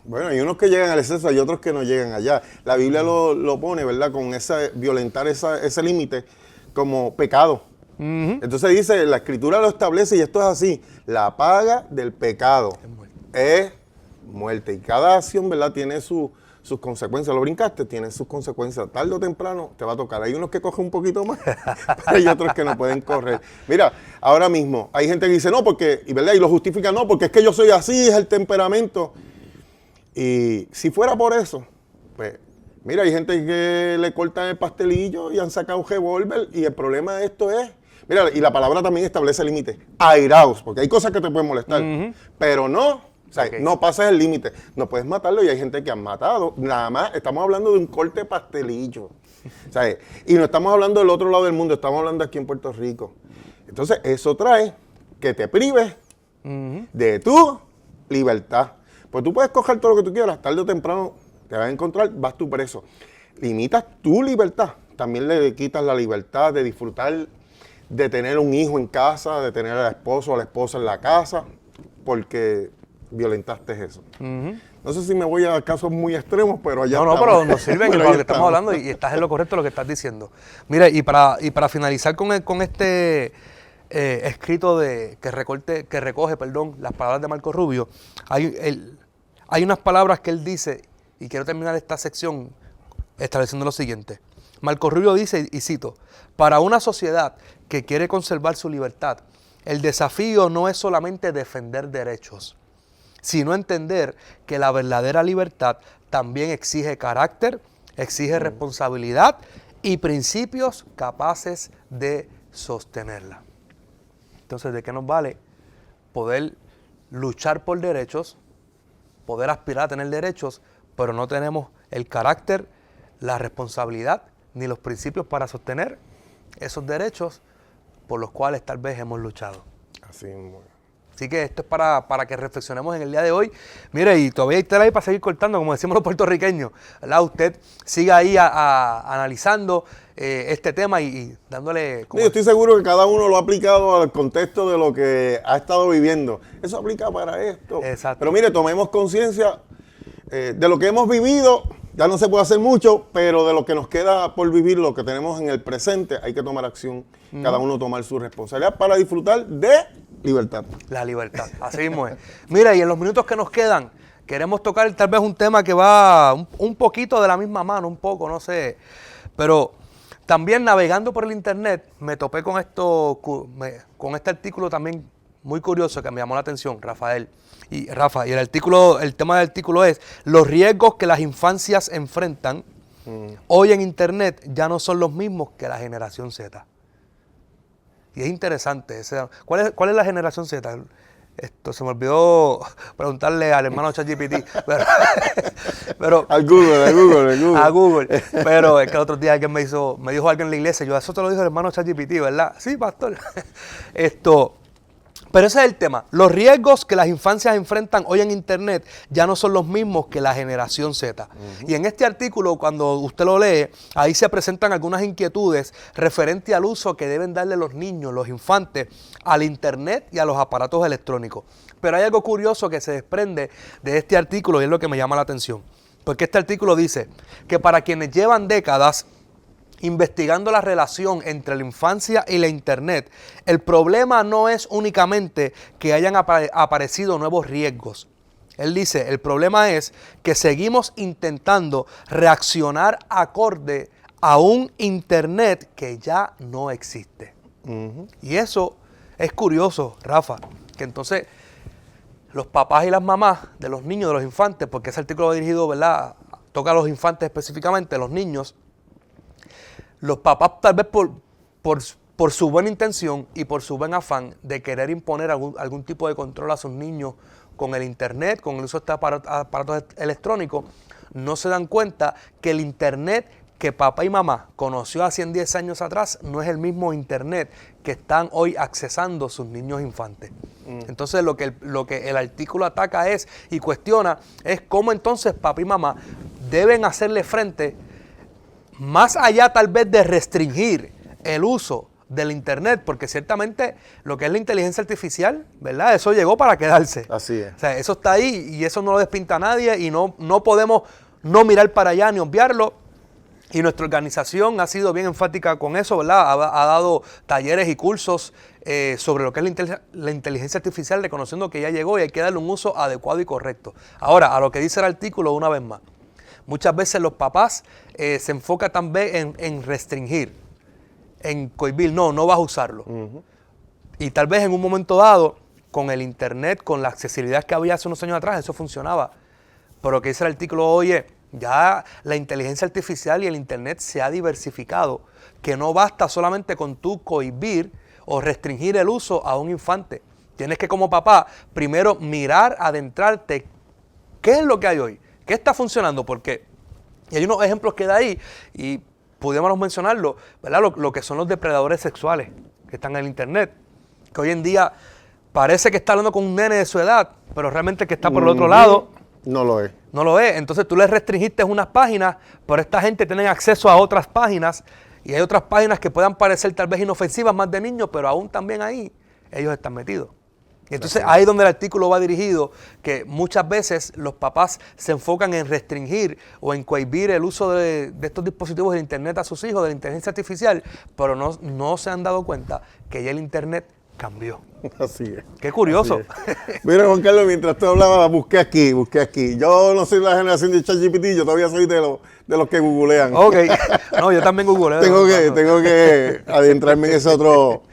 Bueno, hay unos que llegan al exceso, hay otros que no llegan allá. La Biblia lo pone, ¿verdad? Con violentar ese límite como pecado. Entonces dice, la Escritura lo establece y esto es así. La paga del pecado es muerte. Y cada acción, ¿verdad? Tiene su sus consecuencias. Lo brincaste, tiene sus consecuencias. Tarde o temprano te va a tocar. Hay unos que cogen un poquito más, pero hay otros que no pueden correr. Mira, ahora mismo hay gente que dice, no, porque, y verdad, y lo justifica, no, porque es que yo soy así, es el temperamento. Y si fuera por eso, pues, mira, hay gente que le cortan el pastelillo y han sacado revólver, y el problema de esto es, mira, y la palabra también establece límites, airaos, porque hay cosas que te pueden molestar, pero no. O sea, no pases el límite. No puedes matarlo y hay gente que han matado. Nada más estamos hablando de un corte de pastelillo. O sea, y no estamos hablando del otro lado del mundo, estamos hablando aquí en Puerto Rico. Entonces, eso trae que te prives de tu libertad. Pues tú puedes coger todo lo que tú quieras, tarde o temprano te vas a encontrar, vas tú preso. Limitas tu libertad. También le quitas la libertad de disfrutar, de tener un hijo en casa, de tener al esposo o a la esposa en la casa, porque violentaste eso. No sé si me voy a casos muy extremos, pero allá no, pero nos sirven para lo que estamos hablando y estás en lo correcto lo que estás diciendo. Mira, y para finalizar con este escrito que recoge las palabras de Marco Rubio, hay unas palabras que él dice, y quiero terminar esta sección estableciendo lo siguiente. Marco Rubio dice, y cito, para una sociedad que quiere conservar su libertad, el desafío no es solamente defender derechos, sino entender que la verdadera libertad también exige carácter, exige responsabilidad y principios capaces de sostenerla. Entonces, ¿de qué nos vale poder luchar por derechos, poder aspirar a tener derechos, pero no tenemos el carácter, la responsabilidad ni los principios para sostener esos derechos por los cuales tal vez hemos luchado? Así es. Así que esto es para que reflexionemos en el día de hoy. Mire, y todavía hay tela ahí para seguir cortando, como decimos los puertorriqueños, ¿verdad? Usted siga ahí analizando este tema y dándole... Sí, yo estoy seguro que cada uno lo ha aplicado al contexto de lo que ha estado viviendo. Eso aplica para esto. Exacto. Pero mire, tomemos conciencia de lo que hemos vivido. Ya no se puede hacer mucho, pero de lo que nos queda por vivir, lo que tenemos en el presente, hay que tomar acción. Cada uno tomar su responsabilidad para disfrutar de libertad. La libertad, así mismo es. Mira, y en los minutos que nos quedan, queremos tocar tal vez un tema que va un poquito de la misma mano, un poco, no sé. Pero también navegando por el internet, me topé con este artículo también muy curioso que me llamó la atención, Rafa, y el tema del artículo es: los riesgos que las infancias enfrentan hoy en internet ya no son los mismos que la generación Z. Y es interesante. ¿Cuál es la generación Z? Esto se me olvidó preguntarle al hermano ChatGPT. pero Al Google. A Google. Pero es que el otro día alguien me dijo algo en la iglesia. Eso te lo dijo el hermano ChatGPT, ¿verdad? Sí, pastor. Pero ese es el tema. Los riesgos que las infancias enfrentan hoy en internet ya no son los mismos que la generación Z. Y en este artículo, cuando usted lo lee, ahí se presentan algunas inquietudes referente al uso que deben darle los niños, los infantes, al internet y a los aparatos electrónicos. Pero hay algo curioso que se desprende de este artículo y es lo que me llama la atención. Porque este artículo dice que para quienes llevan décadas investigando la relación entre la infancia y la internet, el problema no es únicamente que hayan aparecido nuevos riesgos. Él dice, el problema es que seguimos intentando reaccionar acorde a un internet que ya no existe. Y eso es curioso, Rafa, que entonces los papás y las mamás de los niños, de los infantes, porque ese artículo va dirigido, ¿verdad?, toca a los infantes específicamente, los niños. Los papás tal vez por su buena intención y por su buen afán de querer imponer algún tipo de control a sus niños con el internet, con el uso de estos aparatos electrónicos, no se dan cuenta que el internet que papá y mamá conoció hace 10 años atrás no es el mismo internet que están hoy accesando sus niños infantes. Entonces lo que el artículo ataca y cuestiona es cómo entonces papá y mamá deben hacerle frente, más allá tal vez de restringir el uso del internet, porque ciertamente lo que es la inteligencia artificial, ¿verdad?, eso llegó para quedarse. Así es. O sea, eso está ahí y eso no lo despinta nadie y no podemos no mirar para allá ni obviarlo. Y nuestra organización ha sido bien enfática con eso, ¿verdad? Ha dado talleres y cursos sobre lo que es la inteligencia artificial, reconociendo que ya llegó y hay que darle un uso adecuado y correcto. Ahora, a lo que dice el artículo una vez más. muchas veces los papás se enfocan también en restringir, en cohibir, no vas a usarlo. Y tal vez en un momento dado, con el internet, con la accesibilidad que había hace unos años atrás, eso funcionaba. Pero que dice el artículo, oye, ya la inteligencia artificial y el internet se ha diversificado, que no basta solamente con tú cohibir o restringir el uso a un infante. Tienes que, como papá, primero mirar, adentrarte, ¿qué es lo que hay hoy? ¿Qué está funcionando? Porque y hay unos ejemplos que da ahí, y pudiéramos mencionarlo, ¿verdad? Lo que son los depredadores sexuales que están en el internet, que hoy en día parece que está hablando con un nene de su edad, pero realmente el que está por el otro lado no lo es. No lo es. Entonces tú les restringiste unas páginas, pero esta gente tiene acceso a otras páginas, y hay otras páginas que puedan parecer tal vez inofensivas más de niños, pero aún también ahí ellos están metidos. Y entonces ahí es donde el artículo va dirigido, que muchas veces los papás se enfocan en restringir o en cohibir el uso de estos dispositivos de internet a sus hijos, de la inteligencia artificial, pero no se han dado cuenta que ya el internet cambió. Así es. Qué curioso. Mira, Juan Carlos, mientras tú hablabas, busqué aquí. Yo no soy de la generación de ChatGPT, yo todavía soy de los que googlean. Ok. No, yo también googleo. Tengo que adentrarme en ese otro.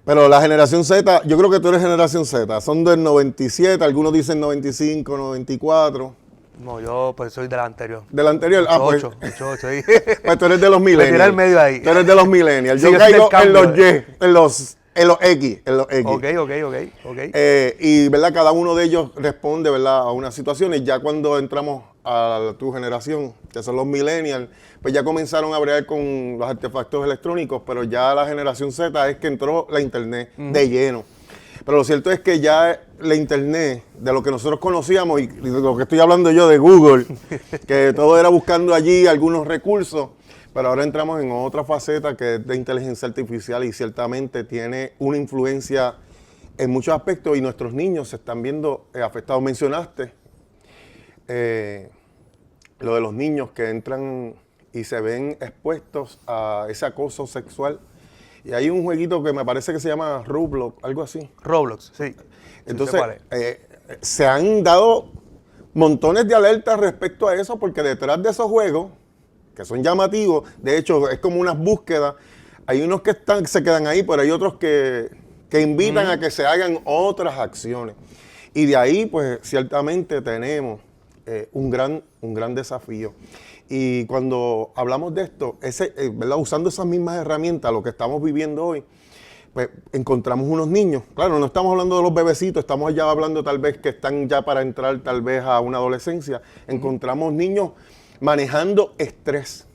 Pero la generación Z, yo creo que tú eres generación Z. Son del 97, algunos dicen 95, 94. No, yo pues soy de la anterior. ¿De la anterior? 88, Pues sí. pues tú eres de los millennials. Me tiré al medio ahí. Tú eres de los millennials. Sí, yo caigo en los cambio, en los X. Ok. Y, ¿verdad? Cada uno de ellos responde, ¿verdad? A unas situaciones. Ya cuando entramos a tu generación, que son los millennials, pues ya comenzaron a bregar con los artefactos electrónicos, pero ya la generación Z es que entró la internet de lleno. Pero lo cierto es que ya la internet, de lo que nosotros conocíamos, y de lo que estoy hablando yo de Google, que todo era buscando allí algunos recursos, pero ahora entramos en otra faceta que es de inteligencia artificial, y ciertamente tiene una influencia en muchos aspectos, y nuestros niños se están viendo afectados. Mencionaste lo de los niños que entran y se ven expuestos a ese acoso sexual. Y hay un jueguito que me parece que se llama Roblox, algo así. Roblox, sí. Entonces, se han dado montones de alertas respecto a eso, porque detrás de esos juegos, que son llamativos, de hecho, es como unas búsquedas, hay unos que se quedan ahí, pero hay otros que invitan a que se hagan otras acciones. Y de ahí, pues, ciertamente tenemos un gran desafío. Y cuando hablamos de esto, ¿verdad? Usando esas mismas herramientas, lo que estamos viviendo hoy, pues encontramos unos niños. Claro, no estamos hablando de los bebecitos, estamos ya hablando tal vez que están ya para entrar tal vez a una adolescencia. Encontramos niños manejando estrés.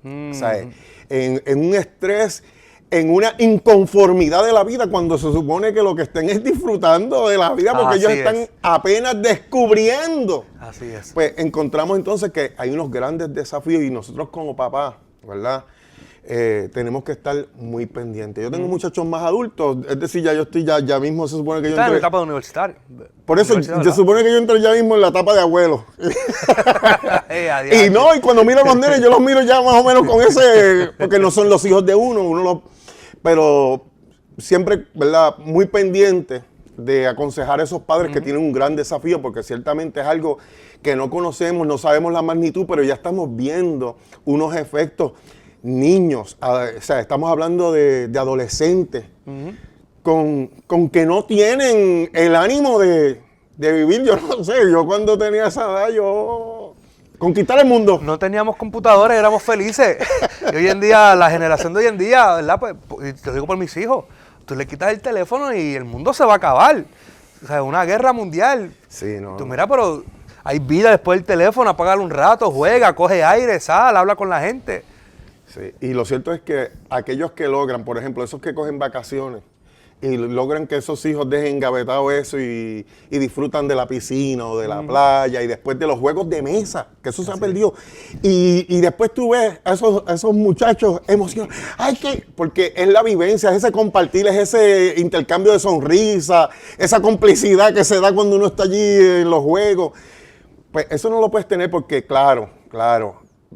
O sea, en un estrés, en una inconformidad de la vida, cuando se supone que lo que estén es disfrutando de la vida, porque ellos están apenas descubriendo. Así es. Pues encontramos entonces que hay unos grandes desafíos, y nosotros como papás, ¿verdad? Tenemos que estar muy pendientes. Yo tengo muchachos más adultos, es decir, ya yo estoy ya mismo, se supone que yo Está en la etapa de universitario. Por eso se supone que yo entro ya mismo en la etapa de abuelo. Y cuando miro a los nenes, yo los miro ya más o menos con ese, porque no son los hijos de pero siempre, ¿verdad? Muy pendiente de aconsejar a esos padres que tienen un gran desafío, porque ciertamente es algo que no conocemos, no sabemos la magnitud, pero ya estamos viendo unos efectos. Niños, o sea, estamos hablando de adolescentes con que no tienen el ánimo de vivir. Yo no sé, yo cuando tenía esa edad, yo conquistar el mundo. No teníamos computadores, éramos felices. Y hoy en día, la generación de hoy en día, ¿verdad? Pues, te lo digo por mis hijos, tú le quitas el teléfono y el mundo se va a acabar. O sea, una guerra mundial. Sí, no. Tú mira, pero hay vida después del teléfono, apágalo un rato, juega, coge aire, sal, habla con la gente. Sí, y lo cierto es que aquellos que logran, por ejemplo, esos que cogen vacaciones y logran que esos hijos dejen engavetado eso y disfrutan de la piscina o de la playa, y después de los juegos de mesa, que eso se ha perdido. Y después tú ves a esos muchachos emocionados. Porque es la vivencia, es ese compartir, es ese intercambio de sonrisa, esa complicidad que se da cuando uno está allí en los juegos. Pues eso no lo puedes tener porque, claro,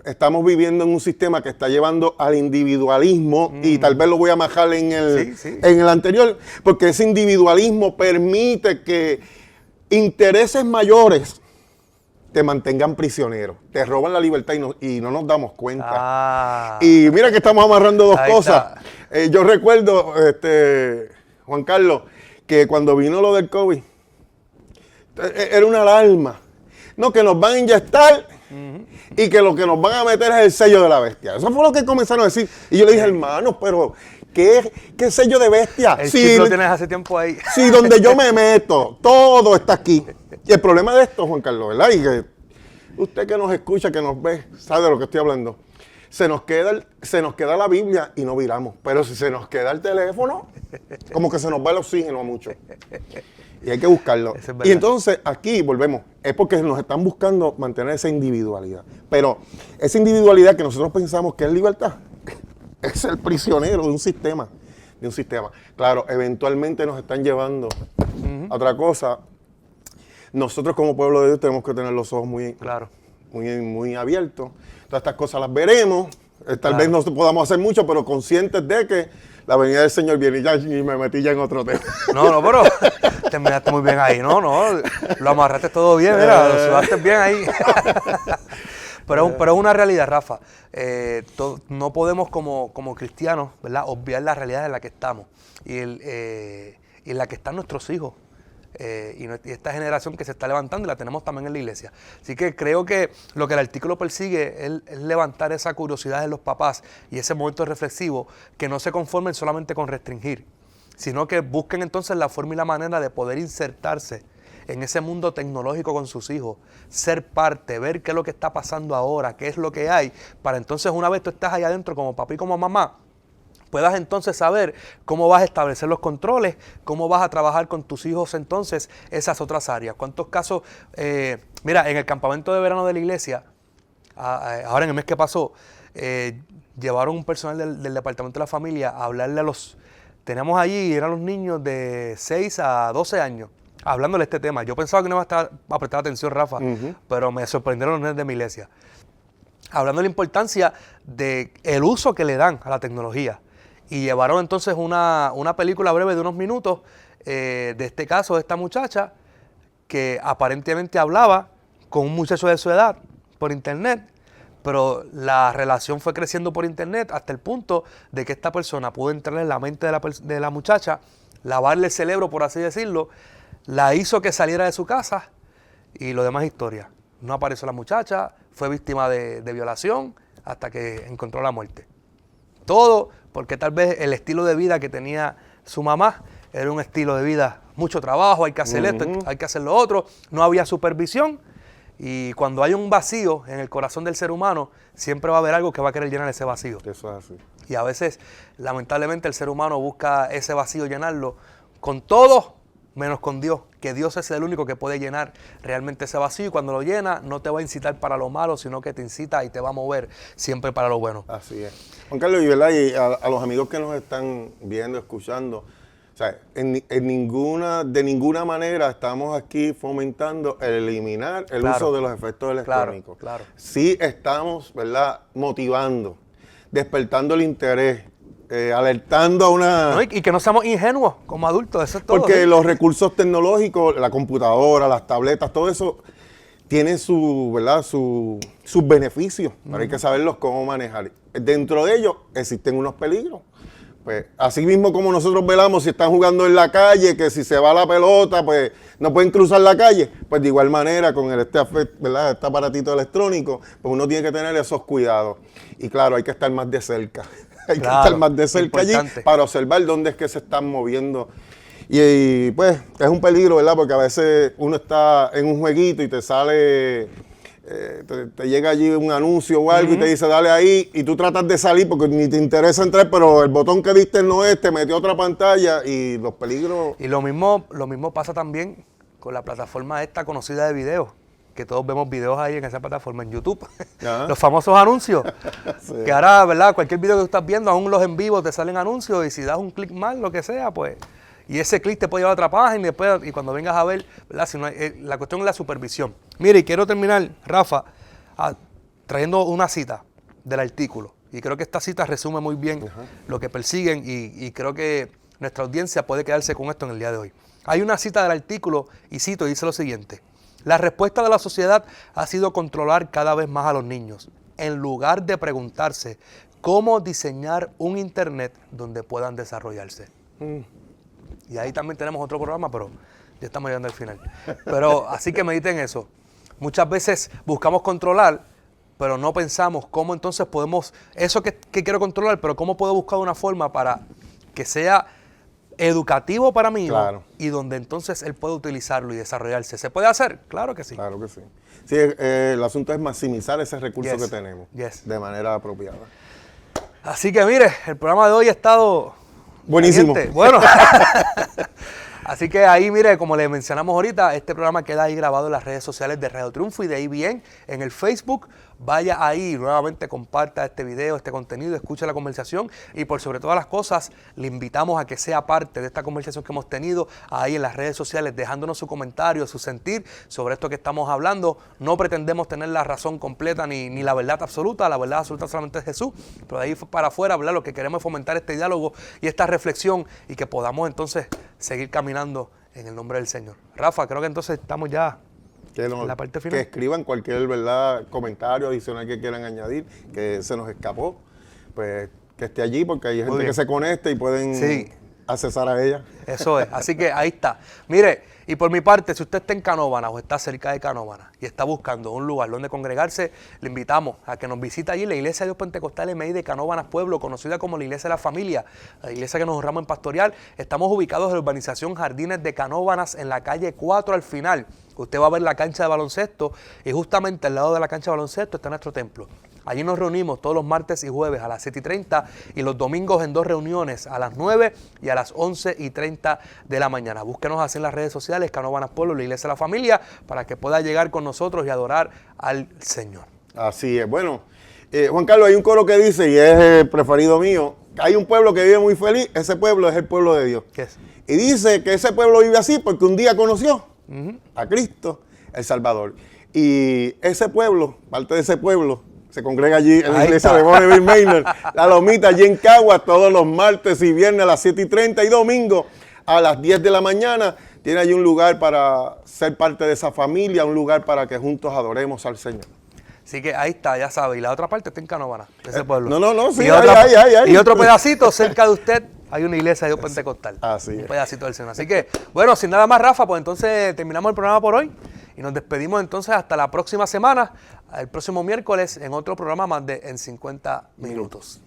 estamos viviendo en un sistema que está llevando al individualismo, y tal vez lo voy a majar en el anterior, porque ese individualismo permite que intereses mayores te mantengan prisionero. Te roban la libertad y no nos damos cuenta. Y mira que estamos amarrando dos cosas. Yo recuerdo, Juan Carlos, que cuando vino lo del COVID, era una alarma. No, que nos van a inyectar y que lo que nos van a meter es el sello de la bestia. Eso fue lo que comenzaron a decir. Y yo le dije, hermano, pero ¿qué sello de bestia? El chip lo tienes hace tiempo ahí. Sí, donde yo me meto, todo está aquí. Y el problema de esto, Juan Carlos, ¿verdad? Y que usted que nos escucha, que nos ve, sabe de lo que estoy hablando. Se nos queda la Biblia y no viramos. Pero si se nos queda el teléfono, como que se nos va el oxígeno a mucho. Y hay que buscarlo. Y entonces aquí volvemos. Es porque nos están buscando mantener esa individualidad. Pero esa individualidad que nosotros pensamos que es libertad, es el prisionero de un sistema. Claro, eventualmente nos están llevando a otra cosa. Nosotros como pueblo de Dios tenemos que tener los ojos muy abiertos. Todas estas cosas las veremos. Tal vez no podamos hacer mucho, pero conscientes de que la venida del Señor viene y me metí ya en otro tema. No, pero terminaste muy bien ahí. No, lo amarraste todo bien, mira, lo sudaste bien ahí. Pero es una realidad, Rafa. No podemos como cristianos, ¿verdad?, obviar la realidad en la que estamos y en la que están nuestros hijos. Y esta generación que se está levantando y la tenemos también en la iglesia. Así que creo que lo que el artículo persigue es levantar esa curiosidad de los papás y ese momento reflexivo, que no se conformen solamente con restringir, sino que busquen entonces la forma y la manera de poder insertarse en ese mundo tecnológico con sus hijos, ser parte, ver qué es lo que está pasando ahora, qué es lo que hay, para entonces una vez tú estás allá adentro como papá y como mamá, puedas entonces saber cómo vas a establecer los controles, cómo vas a trabajar con tus hijos entonces esas otras áreas. ¿Cuántos casos? Mira, en el campamento de verano de la iglesia, ahora en el mes que pasó, llevaron un personal del departamento de la familia a hablarle teníamos allí, eran los niños de 6 a 12 años, hablándole este tema. Yo pensaba que no iba a prestar atención, Rafa, pero me sorprendieron los niños de mi iglesia. Hablando de la importancia del uso que le dan a la tecnología. Y llevaron entonces una película breve de unos minutos de este caso de esta muchacha que aparentemente hablaba con un muchacho de su edad por internet, pero la relación fue creciendo por internet hasta el punto de que esta persona pudo entrar en la mente de la muchacha, lavarle el cerebro, por así decirlo, la hizo que saliera de su casa y lo demás historia. No apareció la muchacha, fue víctima de violación hasta que encontró la muerte. Todo porque tal vez el estilo de vida que tenía su mamá era un estilo de vida, mucho trabajo, hay que hacer esto, hay que hacer lo otro, no había supervisión, y cuando hay un vacío en el corazón del ser humano, siempre va a haber algo que va a querer llenar ese vacío. Eso es así. Y a veces, lamentablemente, el ser humano busca ese vacío llenarlo con todo menos con Dios, que Dios es el único que puede llenar realmente ese vacío, y cuando lo llena no te va a incitar para lo malo, sino que te incita y te va a mover siempre para lo bueno. Así es. Juan Carlos, y a los amigos que nos están viendo, escuchando, o sea, de ninguna manera estamos aquí fomentando el eliminar el uso de los efectos electrónicos. Claro. Sí estamos, ¿verdad?, motivando, despertando el interés, alertando a una... No, y que no seamos ingenuos como adultos, eso es todo. Porque los recursos tecnológicos, la computadora, las tabletas, todo eso tiene sus beneficios, pero hay que saberlos cómo manejar. Dentro de ellos existen unos peligros. Pues, así mismo como nosotros velamos si están jugando en la calle, que si se va la pelota, pues no pueden cruzar la calle, pues de igual manera con este aparatito electrónico, pues uno tiene que tener esos cuidados. Y claro, hay que estar más de cerca. Hay que estar más de cerca allí para observar dónde es que se están moviendo. Y pues es un peligro, ¿verdad? Porque a veces uno está en un jueguito y te sale, te llega allí un anuncio o algo y te dice dale ahí, y tú tratas de salir porque ni te interesa entrar, pero el botón que diste no es, te metió otra pantalla y los peligros. Y lo mismo pasa también con la plataforma esta conocida de videos, que todos vemos videos ahí en esa plataforma, en YouTube. Los famosos anuncios. Sí. Que ahora, ¿verdad? Cualquier video que tú estás viendo, aún los en vivo te salen anuncios, y si das un clic mal, lo que sea, pues... Y ese clic te puede llevar a otra página y cuando vengas a ver, ¿verdad? Si no hay, la cuestión es la supervisión. Mire, y quiero terminar, Rafa, trayendo una cita del artículo. Y creo que esta cita resume muy bien lo que persiguen, y creo que nuestra audiencia puede quedarse con esto en el día de hoy. Hay una cita del artículo, y cito, y dice lo siguiente: La respuesta de la sociedad ha sido controlar cada vez más a los niños, en lugar de preguntarse cómo diseñar un internet donde puedan desarrollarse. Y ahí también tenemos otro programa, pero ya estamos llegando al final. Pero así que mediten eso. Muchas veces buscamos controlar, pero no pensamos cómo entonces podemos, eso que quiero controlar, pero cómo puedo buscar una forma para que sea educativo para mi hijo, claro, y donde entonces él puede utilizarlo y desarrollarse. ¿Se puede hacer? Claro que sí. Claro que sí. Sí, el asunto es maximizar ese recurso Yes. que tenemos de manera apropiada. Así que mire, el programa de hoy ha estado buenísimo. caliente. Bueno, así que ahí mire, como le mencionamos ahorita, este programa queda ahí grabado en las redes sociales de Radio Triunfo y de IBN en el Facebook. Vaya ahí y nuevamente comparta este video, este contenido, escuche la conversación y por sobre todas las cosas le invitamos a que sea parte de esta conversación que hemos tenido ahí en las redes sociales, dejándonos su comentario, su sentir sobre esto que estamos hablando. No pretendemos tener la razón completa ni la verdad absoluta solamente es Jesús, pero de ahí para afuera, ¿verdad? Lo que queremos es fomentar este diálogo y esta reflexión y que podamos entonces seguir caminando en el nombre del Señor. Rafa, creo que entonces estamos ya en la parte final. Que escriban cualquier, ¿verdad?, comentario adicional que quieran añadir, que se nos escapó, pues que esté allí porque hay gente que se conecta y pueden accesar a ella. Eso es, así que ahí está. Mire, y por mi parte, si usted está en Canóvanas o está cerca de Canóvanas y está buscando un lugar donde congregarse, le invitamos a que nos visite allí la Iglesia de Dios Pentecostal MI de Canóvanas Pueblo, conocida como la Iglesia de la Familia, la iglesia que nos honramos en pastoral. Estamos ubicados en la urbanización Jardines de Canóvanas, en la calle 4 al final. Usted va a ver la cancha de baloncesto y justamente al lado de la cancha de baloncesto está nuestro templo. Allí nos reunimos todos los martes y jueves a las 7:30 y los domingos en 2 reuniones, a las 9 y a las 11:30 de la mañana. Búsquenos así en las redes sociales, Canóvanas Pueblo, la Iglesia de la Familia, para que pueda llegar con nosotros y adorar al Señor. Así es. Bueno, Juan Carlos, hay un coro que dice, y es el preferido mío, hay un pueblo que vive muy feliz, ese pueblo es el pueblo de Dios. ¿Qué es? Y dice que ese pueblo vive así porque un día conoció a Cristo, el Salvador. Y ese pueblo, parte de ese pueblo, se congrega allí en la iglesia de Bonneville Manor, la Lomita, allí en Caguas, todos los martes y viernes a las 7:30 y domingo a las 10 de la mañana. Tiene allí un lugar para ser parte de esa familia, un lugar para que juntos adoremos al Señor. Así que ahí está, ya sabe. Y la otra parte está en Canóvanas, ese pueblo. No, sí, y otro pedacito cerca de usted hay una iglesia de Dios Pentecostal. Así es. Un pedacito del Señor. Así que, bueno, sin nada más, Rafa, pues entonces terminamos el programa por hoy. Y nos despedimos entonces hasta la próxima semana, el próximo miércoles, en otro programa más de En 50 Minutos.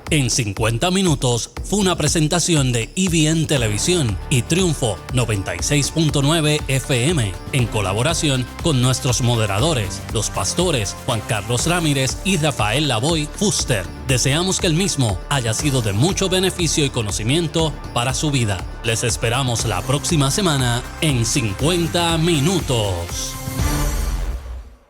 En 50 Minutos fue una presentación de IBN Televisión y Triunfo 96.9 FM, en colaboración con nuestros moderadores, los pastores Juan Carlos Ramírez y Rafael Lavoy Fuster. Deseamos que el mismo haya sido de mucho beneficio y conocimiento para su vida. Les esperamos la próxima semana en 50 Minutos.